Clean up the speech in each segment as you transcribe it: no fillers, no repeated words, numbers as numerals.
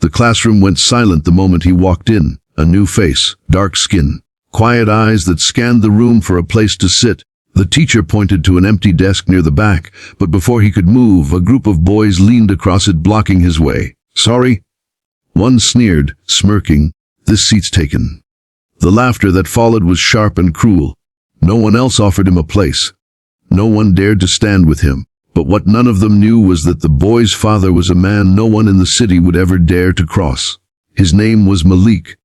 The classroom went silent the moment he walked in. A new face, dark skin, quiet eyes that scanned the room for a place to sit. The teacher pointed to an empty desk near the back, but before he could move, a group of boys leaned across it, blocking his way. "Sorry?" One sneered, smirking. "This seat's taken." The laughter that followed was sharp and cruel. No one else offered him a place. No one dared to stand with him. But what none of them knew was that the boy's father was a man no one in the city would ever dare to cross. His name was Malik.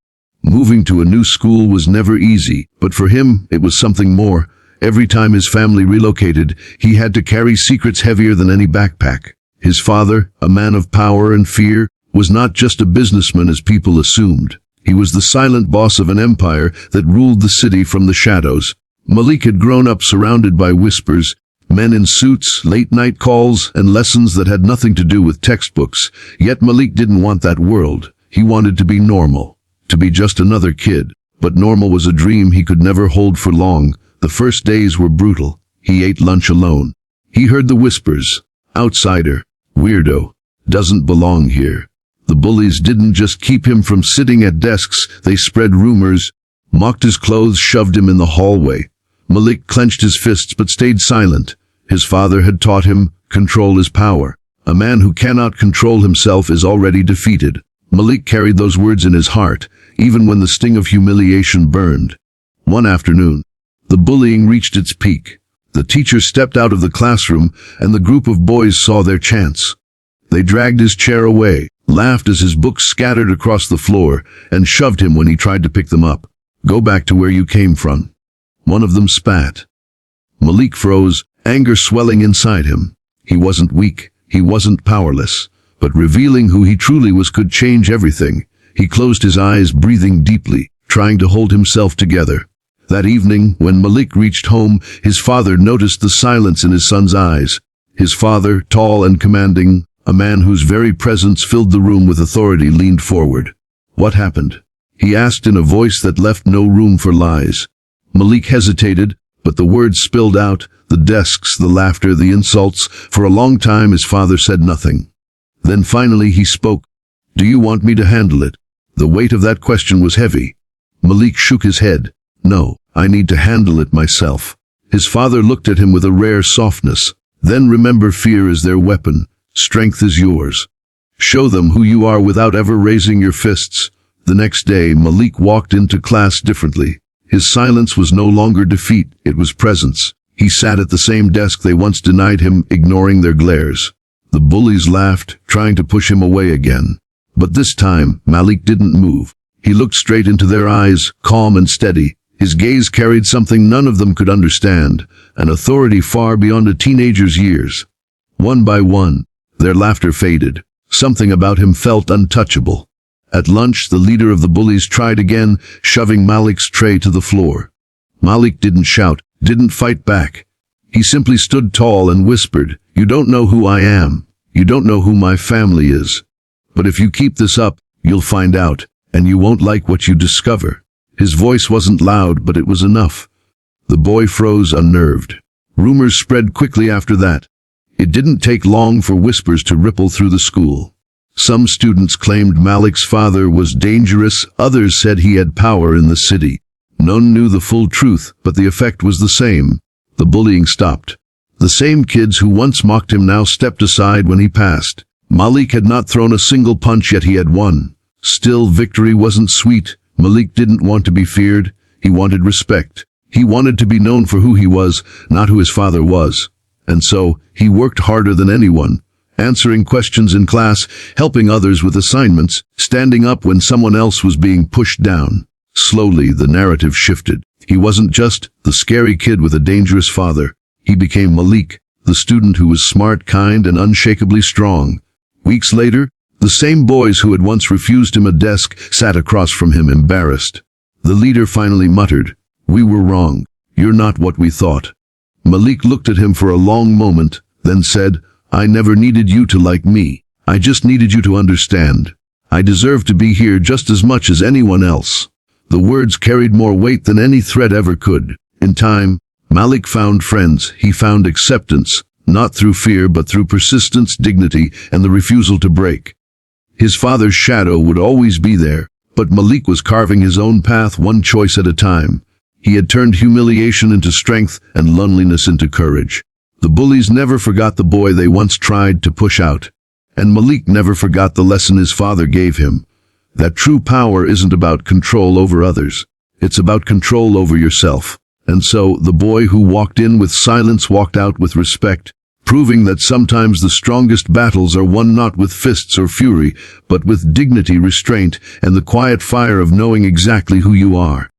Moving to a new school was never easy, but for him, it was something more. Every time his family relocated, he had to carry secrets heavier than any backpack. His father, a man of power and fear, was not just a businessman as people assumed. He was the silent boss of an empire that ruled the city from the shadows. Malik had grown up surrounded by whispers, men in suits, late-night calls, and lessons that had nothing to do with textbooks. Yet Malik didn't want that world. He wanted to be normal, to be just another kid. But normal was a dream he could never hold for long. The first days were brutal. He ate lunch alone. He heard the whispers. Outsider. Weirdo. Doesn't belong here. The bullies didn't just keep him from sitting at desks, they spread rumors, mocked his clothes, shoved him in the hallway. Malik clenched his fists but stayed silent. His father had taught him, control is power. A man who cannot control himself is already defeated. Malik carried those words in his heart, even when the sting of humiliation burned. One afternoon, the bullying reached its peak. The teacher stepped out of the classroom, and the group of boys saw their chance. They dragged his chair away, laughed as his books scattered across the floor, and shoved him when he tried to pick them up. "Go back to where you came from." One of them spat. Malik froze, anger swelling inside him. He wasn't weak, he wasn't powerless, but revealing who he truly was could change everything. He closed his eyes, breathing deeply, trying to hold himself together. That evening, when Malik reached home, his father noticed the silence in his son's eyes. His father, tall and commanding, a man whose very presence filled the room with authority, leaned forward. "What happened?" he asked in a voice that left no room for lies. Malik hesitated, but the words spilled out, the desks, the laughter, the insults. For a long time his father said nothing. Then finally he spoke. "Do you want me to handle it?" The weight of that question was heavy. Malik shook his head. "No, I need to handle it myself." His father looked at him with a rare softness. "Then remember, fear is their weapon. Strength is yours. Show them who you are without ever raising your fists." The next day, Malik walked into class differently. His silence was no longer defeat, it was presence. He sat at the same desk they once denied him, ignoring their glares. The bullies laughed, trying to push him away again. But this time, Malik didn't move. He looked straight into their eyes, calm and steady. His gaze carried something none of them could understand, an authority far beyond a teenager's years. One by one, their laughter faded. Something about him felt untouchable. At lunch, the leader of the bullies tried again, shoving Malik's tray to the floor. Malik didn't shout, didn't fight back. He simply stood tall and whispered, "You don't know who I am. You don't know who my family is. But if you keep this up, you'll find out, and you won't like what you discover." His voice wasn't loud, but it was enough. The boy froze, unnerved. Rumors spread quickly after that. It didn't take long for whispers to ripple through the school. Some students claimed Malik's father was dangerous, others said he had power in the city. None knew the full truth, but the effect was the same. The bullying stopped. The same kids who once mocked him now stepped aside when he passed. Malik had not thrown a single punch, yet he had won. Still, victory wasn't sweet. Malik didn't want to be feared. He wanted respect. He wanted to be known for who he was, not who his father was. And so, he worked harder than anyone, answering questions in class, helping others with assignments, standing up when someone else was being pushed down. Slowly, the narrative shifted. He wasn't just the scary kid with a dangerous father. He became Malik, the student who was smart, kind, and unshakably strong. Weeks later, the same boys who had once refused him a desk sat across from him, embarrassed. The leader finally muttered, "We were wrong. You're not what we thought." Malik looked at him for a long moment, then said, "I never needed you to like me. I just needed you to understand. I deserve to be here just as much as anyone else." The words carried more weight than any threat ever could. In time, Malik found friends. He found acceptance, not through fear but through persistence, dignity, and the refusal to break. His father's shadow would always be there, but Malik was carving his own path one choice at a time. He had turned humiliation into strength and loneliness into courage. The bullies never forgot the boy they once tried to push out. And Malik never forgot the lesson his father gave him. That true power isn't about control over others. It's about control over yourself. And so, the boy who walked in with silence walked out with respect, proving that sometimes the strongest battles are won not with fists or fury, but with dignity, restraint, and the quiet fire of knowing exactly who you are.